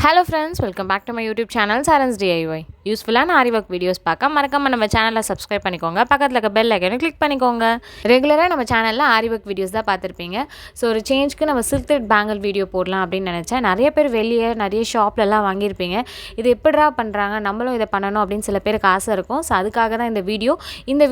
Hello friends, welcome back to my YouTube channel Saran's DIY. யூஸ்ஃபுல்லான Aariwork videos பார்க்க மறக்காம நம்ம சேனலை சப்ஸ்கிரைப் பண்ணிக்கோங்க. பக்கத்தில் இருக்க பெல் ஐக்கனை கிளிக் பண்ணிக்கோங்க. ரெகுலராக நம்ம சேனலில் Aariwork வீடியோஸ் தான் பார்த்துருப்பீங்க. ஸோ ஒரு சேஞ்சுக்கு நம்ம Silkthread பேங்கிள் வீடியோ போடலாம் அப்படின்னு நினச்சேன். நிறைய பேர் வெளியே நிறைய ஷாப்லலாம் வாங்கியிருப்பீங்க. இது எப்படிடா பண்ணுறாங்க, நம்மளும் இதை பண்ணணும் அப்படின்னு சில பேருக்கு ஆசை இருக்கும். ஸோ அதுக்காக தான் இந்த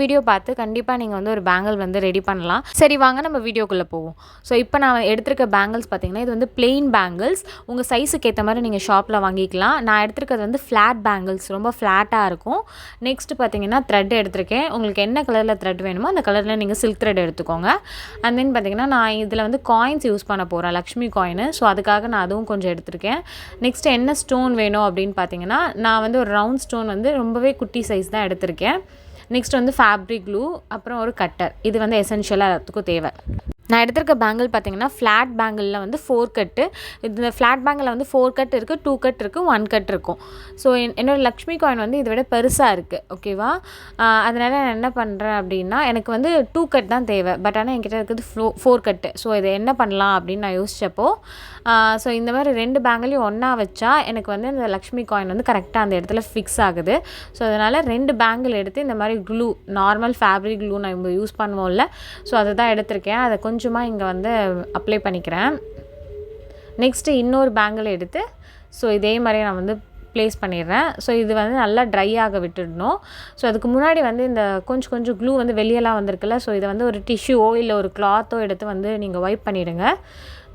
வீடியோ பார்த்து கண்டிப்பாக நீங்கள் வந்து ஒரு பேங்கிள் வந்து ரெடி பண்ணலாம். சரி வாங்க நம்ம வீடியோக்குள்ளே போவோம். ஸோ இப்போ நான் எடுத்திருக்க பேங்கிள்ஸ் பார்த்தீங்கன்னா இது வந்து பிளெயின் பேங்கிள்ஸ். உங்கள் சைஸுக்கு ஏற்ற மாதிரி நீங்கள் ஷாப்பில் வாங்கிக்கலாம். நான் எடுத்திருக்கிறது வந்து ஃப்ளாட் பேங்கிள்ஸ், ரொம்ப ஃப்ளாட்டாக இருக்கும். நெக்ஸ்ட்டு பார்த்தீங்கன்னா த்ரெட் எடுத்திருக்கேன். உங்களுக்கு என்ன கலரில் த்ரெட் வேணுமோ அந்த கலரில் நீங்கள் சில்க் த்ரெட் எடுத்துக்கோங்க. அண்ட் தென் பார்த்தீங்கன்னா நான் இதில் வந்து காயின்ஸ் யூஸ் பண்ண போகிறேன், லக்ஷ்மி காயின். ஸோ அதுக்காக நான் அதுவும் கொஞ்சம் எடுத்திருக்கேன். நெக்ஸ்ட்டு என்ன ஸ்டோன் வேணும் அப்படின்னு பார்த்தீங்கன்னா நான் வந்து ஒரு ரவுண்ட் ஸ்டோன் வந்து ரொம்பவே குட்டி சைஸ் தான் எடுத்திருக்கேன். நெக்ஸ்ட் வந்து ஃபேப்ரிக் க்ளூ, அப்புறம் ஒரு கட்டர். இது வந்து எசென்ஷியலாக எல்லாத்துக்கும் தேவை. நான் எடுத்திருக்க பேங்கிள் பார்த்தீங்கன்னா ஃப்ளாட் பேங்கிளில் வந்து 4 கட்டு. இந்த ஃப்ளாட் பேங்கிளில் வந்து 4 கட் இருக்குது, 2 கட் இருக்குது, 1 கட் இருக்கும். ஸோ என்னோடய லக்ஷ்மி காயின் வந்து இதை விட பெருசாக இருக்குது. ஓகேவா, அதனால் நான் என்ன பண்ணுறேன் அப்படின்னா எனக்கு வந்து 2 கட் தான் தேவை. பட் ஆனால் என்கிட்ட இருக்குது 4 கட்டு. ஸோ இதை என்ன பண்ணலாம் அப்படின்னு நான் யோசித்தப்போ ஸோ இந்த மாதிரி 2 பேங்கிளையும் ஒன்றா வச்சா எனக்கு வந்து இந்த லக்ஷ்மி காயின் வந்து கரெக்டாக அந்த இடத்துல ஃபிக்ஸ் ஆகுது. ஸோ அதனால் 2 பேங்கிள் எடுத்து இந்த மாதிரி க்ளூ, நார்மல் ஃபேப்ரிக் க்ளூ நம்ம யூஸ் பண்ணுவோம்ல, ஸோ அதை தான் எடுத்திருக்கேன். அதை கொஞ்சமாக இங்கே வந்து அப்ளை பண்ணிக்கிறேன். நெக்ஸ்ட்டு இன்னொரு பேங்கிள் எடுத்து ஸோ இதே மாதிரி நான் வந்து ப்ளேஸ் பண்ணிடுறேன். ஸோ இது வந்து நல்லா ட்ரை ஆக விட்டுடணும். ஸோ அதுக்கு முன்னாடி வந்து இந்த கொஞ்சம் க்ளூ வந்து வெளியெல்லாம் வந்திருக்குல்ல, ஸோ இதை வந்து ஒரு டிஷ்யூவோ இல்லை ஒரு கிளாத்தோ எடுத்து வந்து நீங்கள் வைப் பண்ணிவிடுங்க.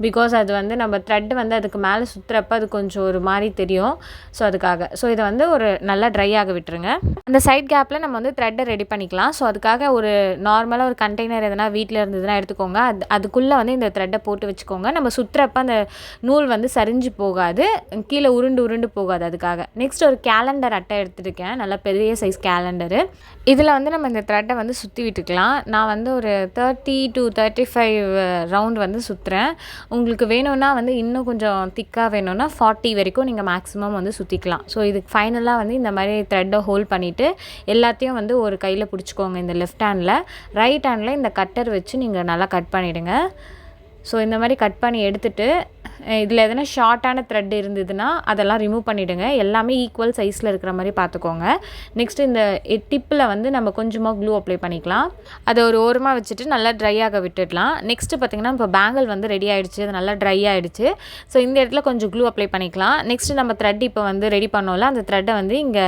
பிகாஸ் அது வந்து நம்ம த்ரெட் வந்து அதுக்கு மேலே சுற்றுறப்ப அது கொஞ்சம் ஒரு மாதிரி தெரியும். ஸோ அதுக்காக இதை வந்து ஒரு நல்லா ட்ரை ஆக விட்டுருங்க. அந்த சைட் கேப்பில் நம்ம வந்து த்ரெட்டை ரெடி பண்ணிக்கலாம். ஸோ அதுக்காக ஒரு நார்மலாக ஒரு கண்டெய்னர் எதனா வீட்டில் இருந்ததுன்னா எடுத்துக்கோங்க. அதுக்குள்ளே வந்து இந்த த்ரெட்டை போட்டு வச்சுக்கோங்க. நம்ம சுற்றுறப்ப அந்த நூல் வந்து சரிஞ்சு போகாது, கீழே உருண்டு போகாது. அதுக்காக நெக்ஸ்ட் ஒரு கேலண்டர் அட்டை எடுத்துருக்கேன், நல்லா பெரிய சைஸ் கேலண்டரு. இதில் வந்து நம்ம இந்த த்ரெட்டை வந்து சுற்றி விட்டுக்கலாம். நான் வந்து ஒரு 30 to 35 ரவுண்ட் வந்து சுற்றுறேன். உங்களுக்கு வேணும்னா வந்து இன்னும் கொஞ்சம் திக்காக வேணும்னா 40 வரைக்கும் நீங்கள் மேக்ஸிமம் வந்து சுற்றிக்கலாம். ஸோ இதுக்கு ஃபைனலாக வந்து இந்த மாதிரி த்ரெட்டை ஹோல்ட் பண்ணிவிட்டு எல்லாத்தையும் வந்து ஒரு கையில் பிடிச்சிக்கோங்க. இந்த லெஃப்ட் ஹேண்டில், ரைட் ஹேண்டில் இந்த கட்டர் வச்சு நீங்கள் நல்லா கட் பண்ணிவிடுங்க. ஸோ இந்த மாதிரி கட் பண்ணி எடுத்துகிட்டு இதில் எதனா ஷார்ட்டான த்ரெட் இருந்ததுன்னா அதெல்லாம் ரிமூவ் பண்ணிவிடுங்க. எல்லாமே ஈக்குவல் சைஸில் இருக்கிற மாதிரி பார்த்துக்கோங்க. நெக்ஸ்ட்டு இந்த டிப்பில் வந்து நம்ம கொஞ்சமாக க்ளூ அப்ளை பண்ணிக்கலாம். அதை ஒரு ஓரமாக வச்சுட்டு நல்லா ட்ரை ஆக விட்டுடலாம். நெக்ஸ்ட்டு பார்த்திங்கன்னா இப்போ பேங்கிள் வந்து ரெடி ஆகிடுச்சு, அது நல்லா ட்ரை ஆகிடுச்சு. ஸோ இந்த இடத்துல கொஞ்சம் க்ளூ அப்ளை பண்ணிக்கலாம். நெக்ஸ்ட்டு நம்ம த்ரெட் இப்போ வந்து ரெடி பண்ணோம்ல, அந்த த்ரெட்டை வந்து இங்கே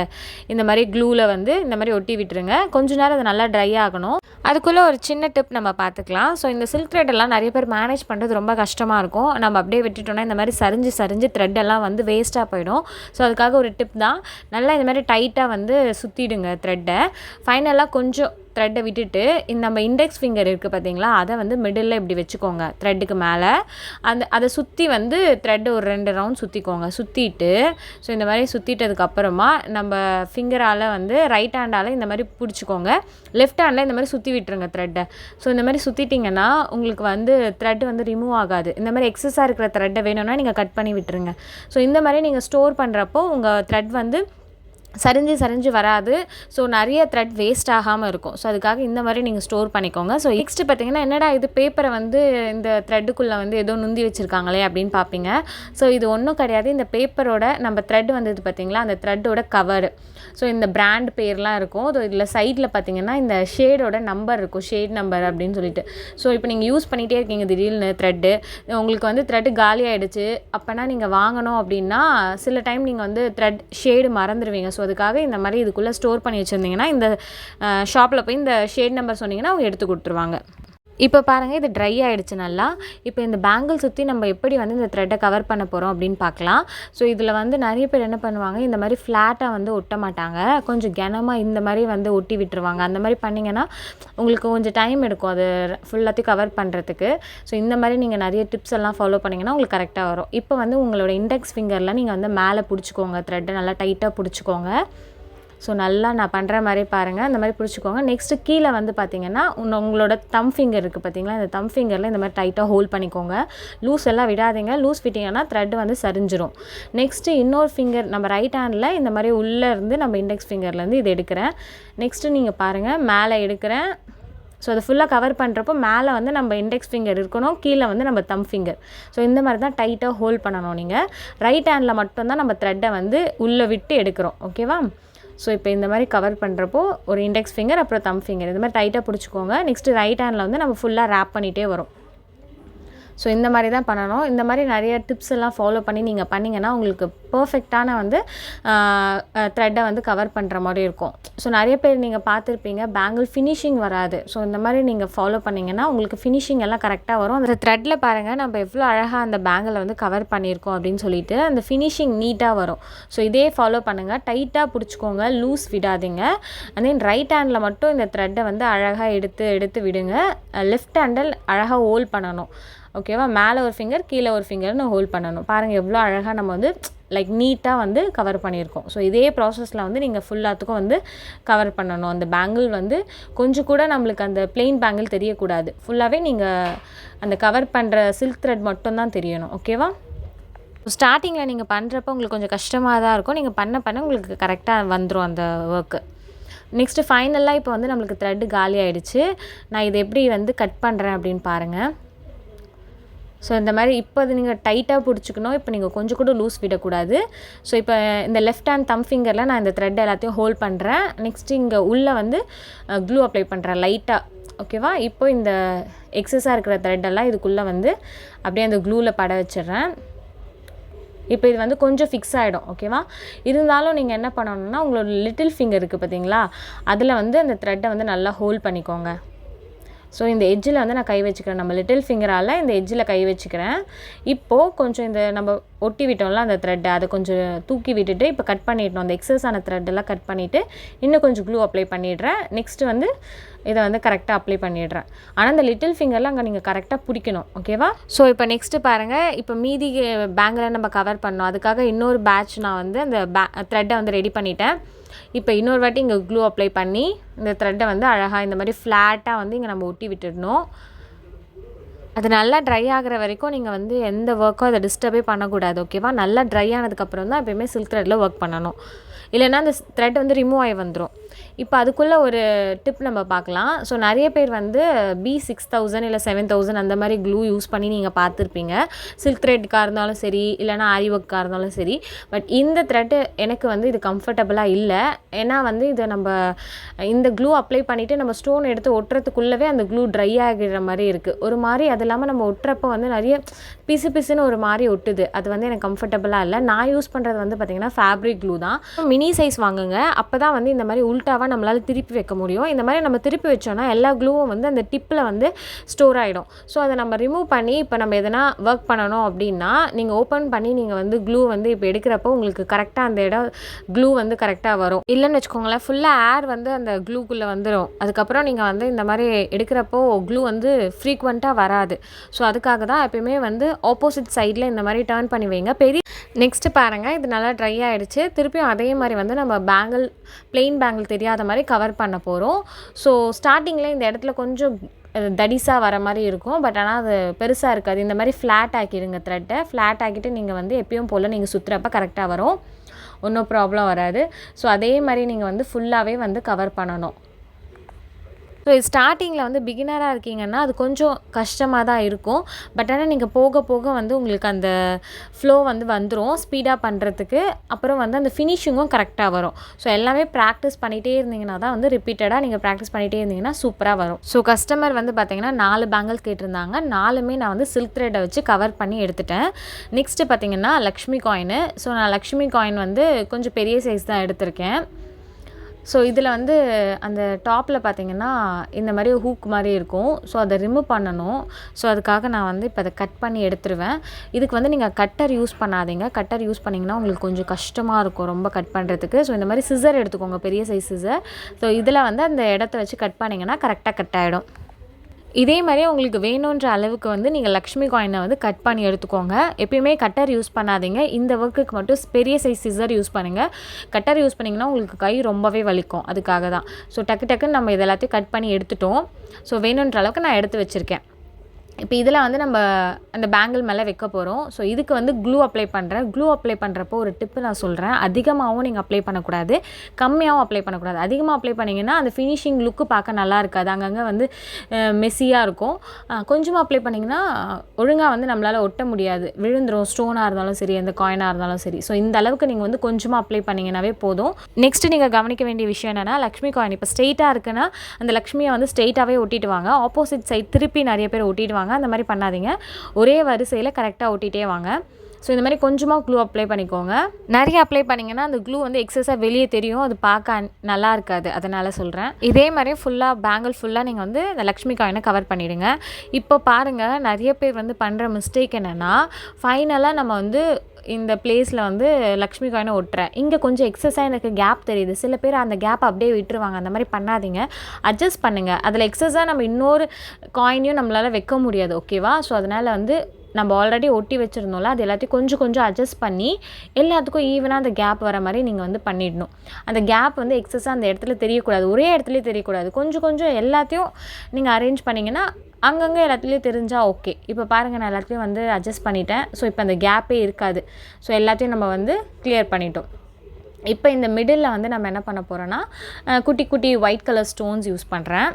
இந்த மாதிரி க்ளூவில் வந்து இந்த மாதிரி ஒட்டி விட்டுருங்க. கொஞ்ச நேரம் அது நல்லா ட்ரை ஆகணும். அதுக்குள்ளே ஒரு சின்ன டிப் நம்ம பார்த்துக்கலாம். ஸோ இந்த சில்க் த்ரெட் எல்லாம் நிறைய பேர் மேனேஜ் பண்ணுறது ரொம்ப கஷ்டமாக இருக்கும். நம்ம அப்படியே விட்டுட்டோம்னா இந்த மாதிரி சரிஞ்சு த்ரெட்டெல்லாம் வந்து வேஸ்ட்டாக போயிடும். ஸோ அதுக்காக ஒரு டிப் தான், நல்லா இந்த மாதிரி டைட்டாக வந்து சுற்றிடுங்க த்ரெட்டை. ஃபைனலாக கொஞ்சம் த்ரெட்டை விட்டுட்டு நம்ம இண்டெக்ஸ் ஃபிங்கர் இருக்குது பார்த்தீங்களா, அதை வந்து மிடில் இப்படி வச்சுக்கோங்க த்ரெட்டுக்கு மேலே. அதை சுற்றி வந்து த்ரெட்டு ஒரு 2 ரவுண்ட் சுற்றிக்கோங்க. சுற்றிட்டு ஸோ இந்த மாதிரி சுற்றிட்டதுக்கப்புறமா நம்ம ஃபிங்கரால் வந்து ரைட் ஹேண்டால் இந்த மாதிரி பிடிச்சிக்கோங்க. லெஃப்ட் ஹேண்டில் இந்த மாதிரி சுற்றி விட்டுருங்க த்ரெட்டை. ஸோ இந்த மாதிரி சுற்றிட்டிங்கன்னா உங்களுக்கு வந்து த்ரெட் வந்து ரிமூவ் ஆகாது. இந்த மாதிரி எக்ஸஸாக இருக்கிற த்ரெட்டை வேணும்னா நீங்கள் கட் பண்ணி விட்டுருங்க. ஸோ இந்த மாதிரி நீங்கள் ஸ்டோர் பண்ணுறப்போ உங்கள் த்ரெட் வந்து சரிஞ்சு வராது. ஸோ நிறைய த்ரெட் வேஸ்ட் ஆகாமல் இருக்கும். ஸோ அதுக்காக இந்த மாதிரி நீங்கள் ஸ்டோர் பண்ணிக்கோங்க. ஸோ நெக்ஸ்ட்டு பார்த்தீங்கன்னா என்னடா இது பேப்பரை வந்து இந்த த்ரெட்டுக்குள்ளே வந்து ஏதோ நுந்தி வச்சுருக்காங்களே அப்படின்னு பார்ப்பீங்க. ஸோ இது ஒன்றும் கிடையாது. இந்த பேப்பரோட நம்ம த்ரெட் வந்தது பார்த்தீங்களா, அந்த த்ரெட்டோட கவரு. ஸோ இந்த பிராண்ட் பேர்லாம் இருக்கும். ஸோ இதில் சைடில் பார்த்தீங்கன்னா இந்த ஷேடோட நம்பர் இருக்கும், ஷேட் நம்பர் அப்படின்னு சொல்லிட்டு. ஸோ இப்போ நீங்கள் யூஸ் பண்ணிகிட்டே இருக்கீங்க திடீர்னு த்ரெட்டு, உங்களுக்கு வந்து த்ரெட்டு காலி ஆகிடுச்சு. அப்போனா நீங்கள் வாங்கணும் அப்படின்னா சில டைம் நீங்கள் வந்து த்ரெட் ஷேடு மறந்துடுவீங்க. ஸோ அதுக்காக இந்த மாதிரி இதுக்குள்ளே ஸ்டோர் பண்ணி வச்சுருந்தீங்கன்னா இந்த ஷாப்பில் போய் இந்த ஷேட் நம்பர் சொன்னீங்கன்னா அவங்க எடுத்து கொடுத்துருவாங்க. இப்போ பாருங்கள், இது ட்ரை ஆகிடுச்சு நல்லா. இப்போ இந்த பேங்கிள் சுற்றி நம்ம எப்படி வந்து இந்த த்ரெட்டை கவர் பண்ண போகிறோம் அப்படின்னு பார்க்கலாம். ஸோ இதில் வந்து நிறைய பேர் என்ன பண்ணுவாங்க, இந்த மாதிரி ஃப்ளாட்டாக வந்து ஒட்ட மாட்டாங்க, கொஞ்சம் கனமாக இந்த மாதிரி வந்து ஒட்டி விட்டுருவாங்க. அந்த மாதிரி பண்ணிங்கன்னா உங்களுக்கு கொஞ்சம் டைம் எடுக்கும் அது ஃபுல்லாத்தையும் கவர் பண்ணுறதுக்கு. ஸோ இந்த மாதிரி நீங்கள் நிறைய டிப்ஸ் எல்லாம் ஃபாலோ பண்ணிங்கன்னா உங்களுக்கு கரெக்டாக வரும். இப்போ வந்து உங்களோட இண்டெக்ஸ் ஃபிங்கரில் நீங்கள் வந்து மேலே பிடிச்சிக்கோங்க, த்ரெட்டை நல்லா டைட்டாக பிடிச்சிக்கோங்க. ஸோ நல்லா நான் பண்ணுற மாதிரி பாருங்கள், அந்த மாதிரி பிடிச்சிக்கோங்க. நெக்ஸ்ட்டு கீழே வந்து பார்த்திங்கன்னா உங்களோட தம் ஃபிங்கர் இருக்குது பார்த்தீங்களா, இந்த தம் ஃபிங்கரில் இந்த மாதிரி டைட்டாக ஹோல்ட் பண்ணிக்கோங்க. லூஸ் எல்லாம் விடாதீங்க, லூஸ் விட்டிங்கன்னா த்ரெட் வந்து சரிஞ்சிரும். நெக்ஸ்ட்டு இன்னொரு ஃபிங்கர் நம்ம ரைட் ஹேண்டில் இந்த மாதிரி உள்ளே இருந்து நம்ம இண்டெக்ஸ் ஃபிங்கர்லேருந்து இது எடுக்கிறேன். நெக்ஸ்ட்டு நீங்கள் பாருங்கள், மேலே எடுக்கிறேன், ஸோ அதை ஃபுல்லாக கவர் பண்ணுறப்போ மேலே வந்து நம்ம இண்டெக்ஸ் ஃபிங்கர் இருக்கணும், கீழே வந்து நம்ம தம் ஃபிங்கர். ஸோ இந்த மாதிரி தான் டைட்டாக ஹோல்ட் பண்ணணும். நீங்கள் ரைட் ஹேண்டில் மட்டும்தான் நம்ம த்ரெட்டை வந்து உள்ளே விட்டு எடுக்கிறோம். ஓகேவா? ஸோ இப்போ இந்த மாதிரி கவர் பண்ணுறப்போ ஒரு இண்டெக்ஸ் ஃபிங்கர் அப்புறம் தம் ஃபிங்கர் இந்த மாதிரி டைட்டாக பிடிச்சிக்கோங்க. நெக்ஸ்ட்டு ரைட் ஹேண்டில் வந்து நம்ம ஃபுல்லாக ரேப் பண்ணிகிட்டே வரும். ஸோ இந்த மாதிரி தான் பண்ணணும். இந்த மாதிரி நிறைய டிப்ஸ் எல்லாம் ஃபாலோ பண்ணி நீங்கள் பண்ணிங்கன்னா உங்களுக்கு பர்ஃபெக்டான வந்து த்ரெட்டை வந்து கவர் பண்ணுற மாதிரி இருக்கும். ஸோ நிறைய பேர் நீங்கள் பார்த்துருப்பீங்க பேங்கிள் ஃபினிஷிங் வராது. ஸோ இந்த மாதிரி நீங்கள் ஃபாலோ பண்ணிங்கன்னா உங்களுக்கு ஃபினிஷிங் எல்லாம் கரெக்டாக வரும். அந்த த்ரெட்டில் பாருங்கள் நம்ம எவ்வளோ அழகாக அந்த பேங்கிளை வந்து கவர் பண்ணியிருக்கோம் அப்படின்னு சொல்லிட்டு அந்த ஃபினிஷிங் நீட்டாக வரும். ஸோ இதே ஃபாலோ பண்ணுங்கள். டைட்டாக பிடிச்சிக்கோங்க, லூஸ் விடாதீங்க. அண்ட் தென் ரைட் ஹேண்டில் மட்டும் இந்த த்ரெட்டை வந்து அழகாக எடுத்து விடுங்க. லெஃப்ட் ஹேண்டில் அழகாக ஹோல்ட் பண்ணணும். ஓகேவா? மேலே ஒரு ஃபிங்கர் கீழே ஒரு ஃபிங்கர்னு ஹோல்ட் பண்ணணும். பாருங்கள் எவ்வளோ அழகாக நம்ம வந்து லைக் நீட்டாக வந்து கவர் பண்ணியிருக்கோம். ஸோ இதே ப்ராசஸில் வந்து நீங்கள் ஃபுல்லாத்துக்கும் வந்து கவர் பண்ணணும். அந்த பேங்கிள் வந்து கொஞ்சம் கூட நம்மளுக்கு அந்த பிளெயின் பேங்கிள் தெரியக்கூடாது. ஃபுல்லாகவே நீங்கள் அந்த கவர் பண்ணுற சில்க் த்ரெட் மட்டும்தான் தெரியணும். ஓகேவா? ஸ்டார்டிங்கில் நீங்கள் பண்ணுறப்போ உங்களுக்கு கொஞ்சம் கஷ்டமாக தான் இருக்கும். நீங்கள் பண்ண உங்களுக்கு கரெக்டாக வந்துடும் அந்த ஒர்க்கு. நெக்ஸ்ட்டு ஃபைனலாக இப்போ வந்து நம்மளுக்கு த்ரெட்டு காலி ஆகிடுச்சு. நான் இதை எப்படி வந்து கட் பண்ணுறேன் அப்படின்னு பாருங்கள். ஸோ இந்த மாதிரி இப்போ அது நீங்கள் டைட்டாக பிடிச்சிக்கணும். இப்போ நீங்கள் கொஞ்சம் கூட லூஸ் விடக்கூடாது. ஸோ இப்போ இந்த லெஃப்ட் ஹேண்ட் தம் ஃபிங்கரில் நான் இந்த த்ரெட் எல்லாத்தையும் ஹோல்ட் பண்ணுறேன். நெக்ஸ்ட்டு இங்கே உள்ளே வந்து க்ளூ அப்ளை பண்ணுறேன் லைட்டாக. ஓகேவா? இப்போ இந்த எக்ஸஸாக இருக்கிற த்ரெட்டெல்லாம் இதுக்குள்ளே வந்து அப்படியே அந்த க்ளூவில் பட வச்சிடுறேன். இப்போ இது வந்து கொஞ்சம் ஃபிக்ஸ் ஆகிடும். ஓகேவா? இருந்தாலும் நீங்கள் என்ன பண்ணணுன்னா உங்களோட லிட்டில் ஃபிங்கர் இருக்குது பார்த்தீங்களா, அதில் வந்து அந்த த்ரெட்டை வந்து நல்லா ஹோல்ட் பண்ணிக்கோங்க. ஸோ இந்த எட்ஜில் வந்து நான் கை வச்சுக்கிறேன். நம்ம லிட்டில் ஃபிங்கரால் இந்த எட்ஜில் கை வச்சுக்கிறேன். இப்போது கொஞ்சம் இந்த நம்ம ஒட்டி விட்டோம்ல அந்த த்ரெட்டை அதை கொஞ்சம் தூக்கி விட்டுட்டு இப்போ கட் பண்ணிடணும். அந்த எக்ஸஸான த்ரெட்டெல்லாம் கட் பண்ணிவிட்டு இன்னும் கொஞ்சம் க்ளூ அப்ளை பண்ணிடுறேன். நெக்ஸ்ட்டு வந்து இதை வந்து கரெக்டாக அப்ளை பண்ணிடுறேன். ஆனால் இந்த லிட்டில் ஃபிங்கரில் அங்கே நீங்கள் கரெக்டாக பிடிக்கணும். ஓகேவா? ஸோ இப்போ நெக்ஸ்ட்டு பாருங்கள். இப்போ மீதி பேங்கிளை நம்ம கவர் பண்ணோம். அதுக்காக இன்னொரு பேட்ச் நான் வந்து அந்த த்ரெட்டை வந்து ரெடி பண்ணிட்டேன். இப்போ இன்னொரு வாட்டி இங்கே க்ளூ அப்ளை பண்ணி இந்த த்ரெட்டை வந்து அழகாக இந்த மாதிரி ஃப்ளாட்டாக வந்து இங்கே நம்ம ஒட்டி விட்டுடணும். அது நல்லா ட்ரை ஆகிற வரைக்கும் நீங்கள் வந்து எந்த ஒர்க்கும் அதை டிஸ்டர்பே பண்ணக்கூடாது. ஓகேவா? நல்லா ட்ரை ஆனதுக்கப்புறம் தான் எப்போயுமே சில்க் த்ரெட்டில் ஒர்க் பண்ணணும். இல்லைன்னா அந்த த்ரெட் வந்து ரிமூவ் ஆகி வந்துடும். இப்போ அதுக்குள்ளே ஒரு டிப் நம்ம பார்க்கலாம். ஸோ நிறைய பேர் வந்து B6000 இல்லை 7000 அந்த மாதிரி க்ளூ யூஸ் பண்ணி நீங்கள் பார்த்துருப்பீங்க. சில்க் த்ரெட்டுக்காக இருந்தாலும் சரி, இல்லைனா ஆரி ஒர்க்காக இருந்தாலும் சரி. பட் இந்த த்ரெட்டு எனக்கு வந்து இது கம்ஃபர்டபுளாக இல்லை. ஏன்னா வந்து இதை நம்ம இந்த க்ளூ அப்ளை பண்ணிவிட்டு நம்ம ஸ்டோன் எடுத்து ஒட்டுறதுக்குள்ளவே அந்த க்ளூ ட்ரை ஆகிற மாதிரி இருக்குது. ஒரு மாதிரி அது இல்லாமல் நம்ம ஒட்டுறப்போ வந்து நிறைய பிசுன்னு ஒரு மாதிரி ஒட்டுது. அது வந்து எனக்கு கம்ஃபர்டபுளாக இல்லை. நான் யூஸ் பண்ணுறது வந்து பார்த்திங்கன்னா ஃபேப்ரிக் க்ளூ தான். மினி சைஸ் வாங்குங்க. அப்போ தான் வந்து இந்த மாதிரி உல்ட்டாவாக நம்மளால் திருப்பி வைக்க முடியும். இந்த மாதிரி நம்ம திருப்பி வச்சோன்னா எல்லா க்ளூவும் வந்து அந்த டிப்பில் வந்து ஸ்டோர் ஆகிடும். ஸோ அதை நம்ம ரிமூவ் பண்ணி இப்போ நம்ம எதனா ஒர்க் பண்ணணும் அப்படின்னா நீங்கள் ஓப்பன் பண்ணி நீங்கள் வந்து க்ளூ வந்து இப்போ எடுக்கிறப்போ உங்களுக்கு கரெக்டாக அந்த இடம் க்ளூ வந்து கரெக்டாக வரும். இல்லைன்னு வச்சுக்கோங்களேன், ஃபுல்லாக ஏர் வந்து அந்த க்ளூக்குள்ளே வந்துடும். அதுக்கப்புறம் நீங்கள் வந்து இந்த மாதிரி எடுக்கிறப்போ க்ளூ வந்து ஃப்ரீக்வெண்ட்டாக வராது. ஸோ அதுக்காக தான் எப்பயுமே வந்து ஆப்போசிட் சைடில் இந்த மாதிரி டர்ன் பண்ணி வைங்க. நெக்ஸ்ட்டு பாருங்கள், இது நல்லா ட்ரை ஆகிடுச்சு. திருப்பியும் அதே மாதிரி வந்து நம்ம பேங்கிள் பிளெயின் பேங்கிள் தெரியாத மாதிரி கவர் பண்ண போகிறோம். ஸோ ஸ்டார்டிங்கில் இந்த இடத்துல கொஞ்சம் தடிசாக வர மாதிரி இருக்கும். பட் ஆனால் அது பெருசாக இருக்காது. இந்த மாதிரி ஃப்ளாட் ஆக்கிடுங்க. த்ரெட்டை ஃப்ளாட் ஆக்கிட்டு நீங்கள் வந்து எப்பயும் போல் நீங்கள் சுற்றுறப்ப கரெக்டாக வரும். ஒன்றும் ப்ராப்ளம் வராது. ஸோ அதே மாதிரி நீங்கள் வந்து ஃபுல்லாகவே வந்து கவர் பண்ணணும். ஸோ ஸ்டார்டிங்கில் வந்து பிகினராக இருக்கீங்கன்னா அது கொஞ்சம் கஷ்டமாக தான் இருக்கும். பட் ஆனால் நீங்கள் போக போக வந்து உங்களுக்கு அந்த ஃப்ளோ வந்து வந்துடும் ஸ்பீடாக பண்ணுறதுக்கு. அப்புறம் வந்து அந்த ஃபினிஷிங்கும் கரெக்டாக வரும். ஸோ எல்லாமே ப்ராக்டிஸ் பண்ணிகிட்டே இருந்தீங்கன்னா தான் வந்து ரிப்பீட்டடாக நீங்கள் ப்ராக்டிஸ் பண்ணிகிட்டே இருந்தீங்கன்னா சூப்பராக வரும். ஸோ கஸ்டமர் வந்து பார்த்திங்கன்னா 4 பேங்கிள் கேட்டிருந்தாங்க. 4மே நான் வந்து சில்க் த்ரெட்டை வச்சு கவர் பண்ணி எடுத்துட்டேன். நெக்ஸ்ட்டு பார்த்திங்கன்னா லக்ஷ்மி காயினு. ஸோ நான் லக்ஷ்மி காயின் வந்து கொஞ்சம் பெரிய சைஸ் தான் எடுத்திருக்கேன். ஸோ இதில் வந்து அந்த டாப்பில் பார்த்திங்கன்னா இந்த மாதிரி ஹூக் மாதிரி இருக்கும். ஸோ அதை ரிமூவ் பண்ணணும். ஸோ அதுக்காக நான் வந்து இப்போ அதை கட் பண்ணி எடுத்துருவேன். இதுக்கு வந்து நீங்கள் கட்டர் யூஸ் பண்ணாதீங்க. கட்டர் யூஸ் பண்ணிங்கன்னா உங்களுக்கு கொஞ்சம் கஷ்டமாக இருக்கும் ரொம்ப கட் பண்ணுறதுக்கு. ஸோ இந்த மாதிரி சிசர் எடுத்துக்கோங்க, பெரிய சைஸ் சிசர். ஸோ இதில் வந்து அந்த இடத்த வச்சு கட் பண்ணிங்கன்னா கரெக்டாக கட் ஆகிடும். இதே மாதிரி உங்களுக்கு வேணுன்ற அளவுக்கு வந்து நீங்கள் லக்ஷ்மி காயினை வந்து கட் பண்ணி எடுத்துக்கோங்க. எப்பயுமே கட்டர் யூஸ் பண்ணாதீங்க. இந்த ஒர்க்குக்கு மட்டும் பெரிய சைஸ் சிசர் யூஸ் பண்ணுங்கள். கட்டர் யூஸ் பண்ணிங்கன்னா உங்களுக்கு கை ரொம்பவே வலிக்கும். அதுக்காக தான். ஸோ டக்குன்னு நம்ம இது எல்லாத்தையும் கட் பண்ணி எடுத்துட்டோம். ஸோ வேணுன்ற அளவுக்கு நான் எடுத்து வச்சுருக்கேன். இப்போ இதில் வந்து நம்ம அந்த பேங்கிள் மேலே வைக்க போகிறோம். ஸோ இதுக்கு வந்து க்ளூ அப்ளை பண்ணுறேன். க்ளூ அப்ளை பண்ணுறப்போ ஒரு டிப்பு நான் சொல்கிறேன். அதிகமாகவும் நீங்கள் அப்ளை பண்ணக்கூடாது, கம்மியாகவும் அப்ளை பண்ணக்கூடாது. அதிகமாக அப்ளை பண்ணிங்கன்னா அந்த ஃபினிஷிங் லுக்கு பார்க்க நல்லா இருக்காது, அங்கங்கே வந்து மெஸ்ஸியாக இருக்கும். கொஞ்சமாக அப்ளை பண்ணிங்கன்னா ஒழுங்காக வந்து நம்மளால் ஒட்ட முடியாது, விழுந்துடும். ஸ்டோனாக இருந்தாலும் சரி, அந்த காயினாக இருந்தாலும் சரி. ஸோ இந்த அளவுக்கு நீங்கள் வந்து கொஞ்சமாக அப்ளை பண்ணிங்கன்னாவே போதும். நெக்ஸ்ட்டு நீங்கள் கவனிக்க வேண்டிய விஷயம் என்னென்னா, லக்ஷ்மி காயின் இப்போ ஸ்ட்ரெயிட்டாக இருக்குன்னா அந்த லக்ஷ்மியை வந்து ஸ்ட்ரெயிட்டாகவே ஒட்டிட்டு வாங்க. ஆப்போசிட் சைட் திருப்பி நிறைய பேர் ஒட்டிட்டு வாங்க. அந்த மாதிரி பண்ணாதீங்க, ஒரே வரிசையில் கரெக்டாக ஒட்டிகிட்டே வாங்க. ஸோ இந்த மாதிரி கொஞ்சமாக க்ளூ அப்ளை பண்ணிக்கோங்க. நிறைய அப்ளை பண்ணிங்கன்னா அந்த க்ளூ வந்து எக்ஸஸாக வெளியே தெரியும், அது பார்க்க நல்லா இருக்காது, அதனால் சொல்கிறேன். இதே மாதிரி ஃபுல்லாக பேங்கிள் ஃபுல்லாக நீங்கள் வந்து இந்த லக்ஷ்மி காயினை கவர் பண்ணிவிடுங்க. இப்போ பாருங்கள், நிறைய பேர் வந்து பண்ணுற மிஸ்டேக் என்னென்னா, ஃபைனலாக நம்ம வந்து இந்த பிளேஸில் வந்து லக்ஷ்மி காயினை ஒட்டுறேன், இங்கே கொஞ்சம் எக்ஸஸாக எனக்கு கேப் தெரியுது. சில பேர் அந்த கேப் அப்படியே விட்டுருவாங்க. அந்த மாதிரி பண்ணாதீங்க, அட்ஜஸ்ட் பண்ணுங்கள். அதில் எக்ஸஸாக நம்ம இன்னொரு காயினையும் நம்மளால் வைக்க முடியாது, ஓகேவா? ஸோ அதனால் வந்து நம்ம ஆல்ரெடி ஒட்டி வச்சுருந்தோம்ல, அது எல்லாத்தையும் கொஞ்சம் கொஞ்சம் அட்ஜஸ்ட் பண்ணி எல்லாத்துக்கும் ஈவனாக அந்த கேப் வர மாதிரி நீங்கள் வந்து பண்ணிடணும். அந்த கேப் வந்து எக்ஸஸாக அந்த இடத்துல தெரியக்கூடாது, ஒரே இடத்துலையே தெரியக்கூடாது. கொஞ்சம் கொஞ்சம் எல்லாத்தையும் நீங்கள் அரேஞ்ச் பண்ணிங்கன்னா அங்கங்கே எல்லாத்துலேயும் தெரிஞ்சால் ஓகே. இப்போ பாருங்கள், நான் எல்லாத்தையும் வந்து அட்ஜஸ்ட் பண்ணிட்டேன். ஸோ இப்போ அந்த கேப்பே இருக்காது. ஸோ எல்லாத்தையும் நம்ம வந்து கிளியர் பண்ணிட்டோம். இப்போ இந்த மிடில் வந்து நம்ம என்ன பண்ண போகிறோன்னா, குட்டி குட்டி ஒயிட் கலர் ஸ்டோன்ஸ் யூஸ் பண்ணுறேன்.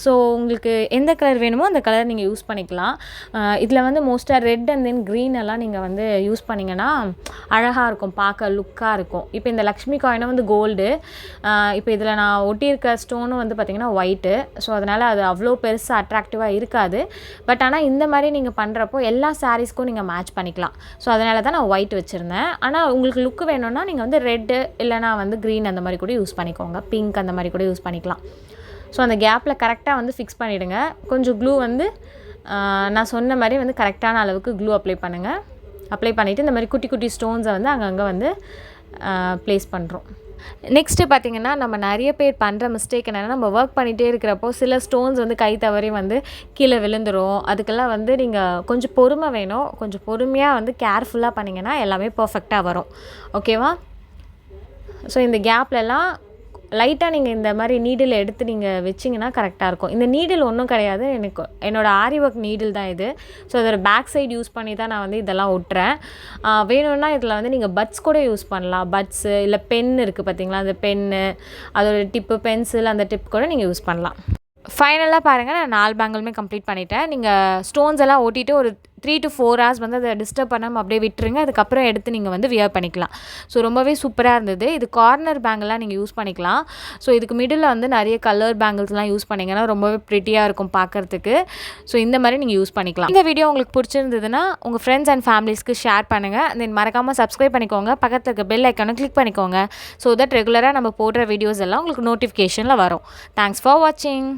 ஸோ உங்களுக்கு எந்த கலர் வேணுமோ அந்த கலர் நீங்கள் யூஸ் பண்ணிக்கலாம். இதில் வந்து மோஸ்ட்டாக ரெட் அண்ட் தென் க்ரீன் எல்லாம் நீங்கள் வந்து யூஸ் பண்ணிங்கன்னா அழகாக இருக்கும், பார்க்க லுக்காக இருக்கும். இப்போ இந்த லக்ஷ்மி காயினும் வந்து கோல்டு, இப்போ இதில் நான் ஒட்டியிருக்க ஸ்டோனும் வந்து பார்த்திங்கன்னா ஒயிட்டு. ஸோ அதனால் அது அவ்வளோ பெருசாக அட்ராக்டிவாக இருக்காது. பட் ஆனால் இந்த மாதிரி நீங்கள் பண்ணுறப்போ எல்லா சாரீஸ்க்கும் நீங்கள் மேட்ச் பண்ணிக்கலாம். ஸோ அதனால தான் நான் ஒயிட் வச்சுருந்தேன். ஆனால் உங்களுக்கு லுக்கு வேணும்னா நீங்கள் வந்து ரெட்டு இல்லைனா வந்து க்ரீன் அந்த மாதிரி கூட யூஸ் பண்ணிக்கோங்க, பிங்க் அந்த மாதிரி கூட யூஸ் பண்ணிக்கலாம். ஸோ அந்த கேப்பில் கரெக்டாக வந்து ஃபிக்ஸ் பண்ணிவிடுங்க. கொஞ்சம் க்ளூ வந்து நான் சொன்ன மாதிரி வந்து கரெக்டான அளவுக்கு க்ளூ அப்ளை பண்ணுங்கள். அப்ளை பண்ணிவிட்டு இந்த மாதிரி குட்டி குட்டி ஸ்டோன்ஸை வந்து அங்கங்கே வந்து ப்ளேஸ் பண்ணுறோம். நெக்ஸ்ட்டு பார்த்திங்கன்னா, நம்ம நிறைய பேர் பண்ணுற மிஸ்டேக் என்னென்னா, நம்ம ஒர்க் பண்ணிகிட்டே இருக்கிறப்போ சில ஸ்டோன்ஸ் வந்து கை தவறி வந்து கீழே விழுந்துடும். அதுக்கெல்லாம் வந்து நீங்கள் கொஞ்சம் பொறுமை வேணும். கொஞ்சம் பொறுமையாக வந்து கேர்ஃபுல்லாக பண்ணிங்கன்னா எல்லாமே பர்ஃபெக்டாக வரும், ஓகேவா? ஸோ இந்த கேப்லலாம் லைட்டாக நீங்கள் இந்த மாதிரி நீடில் எடுத்து நீங்கள் வச்சிங்கன்னா கரெக்டாக இருக்கும். இந்த நீடில் ஒன்றும் கிடையாது, என்னோடய ஆரி ஒர்க் நீடில் தான் இது. ஸோ அதோட பேக் சைடு யூஸ் பண்ணி தான் நான் வந்து இதெல்லாம் ஒட்டுறேன். வேணும்னா இதில் வந்து நீங்கள் பட்ஸ் கூட யூஸ் பண்ணலாம். பட்ஸு இல்லை பென் இருக்குது பார்த்தீங்களா, அந்த பென்னு, அதோட டிப்பு, பென்சில், அந்த டிப் கூட நீங்கள் யூஸ் பண்ணலாம். ஃபைனலாக பாருங்கள், நான் 4 பேங்கிளுமே கம்ப்ளீட் பண்ணிட்டேன். நீங்கள் ஸ்டோன்ஸ் எல்லாம் ஓட்டிட்டு ஒரு 3 to 4 hours வந்து அதை டிஸ்டர்ப் பண்ணாமல் அப்படியே விட்டுருங்க. அதுக்கப்புறம் எடுத்து நீங்கள் வந்து வியர் பண்ணிக்கலாம். ஸோ ரொம்பவே சூப்பராக இருந்தது. இது கார்னர் பேங்கிளாக நீங்கள் யூஸ் பண்ணிக்கலாம். ஸோ இதுக்கு மிடில் வந்து நிறைய கலர் பேங்கிள்ஸ்லாம் யூஸ் பண்ணிங்கன்னா ரொம்பவே ப்ரிட்டியாக இருக்கும் பார்க்குறதுக்கு. ஸோ இந்த மாதிரி நீங்கள் யூஸ் பண்ணிக்கலாம். இந்த வீடியோ உங்களுக்கு பிடிச்சிருந்ததுன்னா உங்கள் ஃப்ரெண்ட்ஸ் அண்ட் ஃபேமிலிஸ்க்கு ஷேர் பண்ணுங்கள். தென் மறக்காமல் சப்ஸ்கிரைப் பண்ணிக்கோங்க. பக்கத்தில் இருக்க பெல் ஐக்கானை கிளிக் பண்ணிக்கோங்க. ஸோ தட் ரெகுலராக நம்ம போடுற வீடியோஸ் எல்லாம் உங்களுக்கு நோட்டிஃபிகேஷனில் வரும். தேங்க்ஸ் ஃபார் வாட்சிங்.